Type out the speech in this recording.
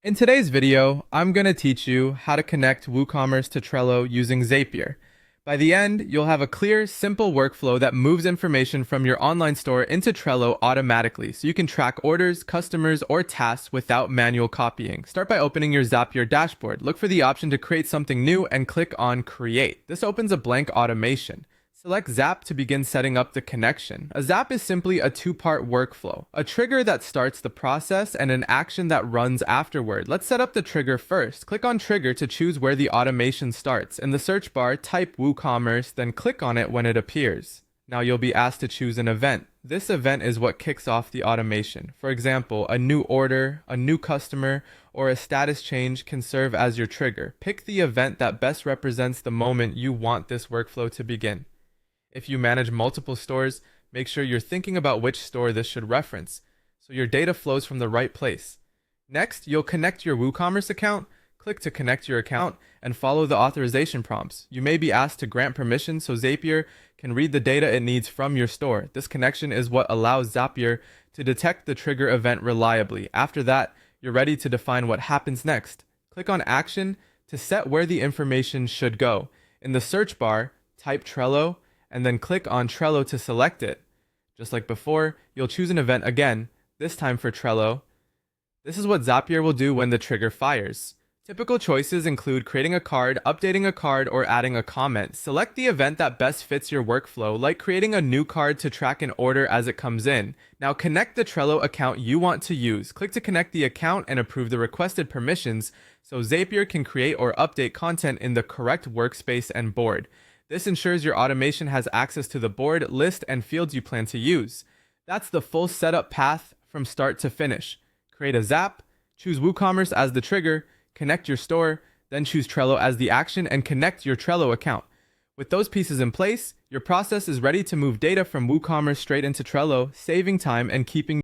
In today's video, I'm going to teach you how to connect WooCommerce to Trello using Zapier. By the end, you'll have a clear, simple workflow that moves information from your online store into Trello automatically, so you can track orders, customers, or tasks without manual copying. Start by opening your Zapier dashboard. Look for the option to create something new and click on Create. This opens a blank automation. Select Zap to begin setting up the connection. A Zap is simply a two-part workflow, a trigger that starts the process and an action that runs afterward. Let's set up the trigger first. Click on Trigger to choose where the automation starts. In the search bar, type WooCommerce, then click on it when it appears. Now you'll be asked to choose an event. This event is what kicks off the automation. For example, a new order, a new customer, or a status change can serve as your trigger. Pick the event that best represents the moment you want this workflow to begin. If you manage multiple stores, make sure you're thinking about which store this should reference, so your data flows from the right place. Next, you'll connect your WooCommerce account, click to connect your account, and follow the authorization prompts. You may be asked to grant permission so Zapier can read the data it needs from your store. This connection is what allows Zapier to detect the trigger event reliably. After that, you're ready to define what happens next. Click on Action to set where the information should go. In the search bar, type Trello, and then click on Trello to select it. Just like before, you'll choose an event again, this time for Trello. This is what Zapier will do when the trigger fires. Typical choices include creating a card, updating a card, or adding a comment. Select the event that best fits your workflow, like creating a new card to track an order as it comes in. Now connect the Trello account you want to use. Click to connect the account and approve the requested permissions so Zapier can create or update content in the correct workspace and board. This ensures your automation has access to the board, list, and fields you plan to use. That's the full setup path from start to finish. Create a Zap, choose WooCommerce as the trigger, connect your store, then choose Trello as the action and connect your Trello account. With those pieces in place, your process is ready to move data from WooCommerce straight into Trello, saving time and keeping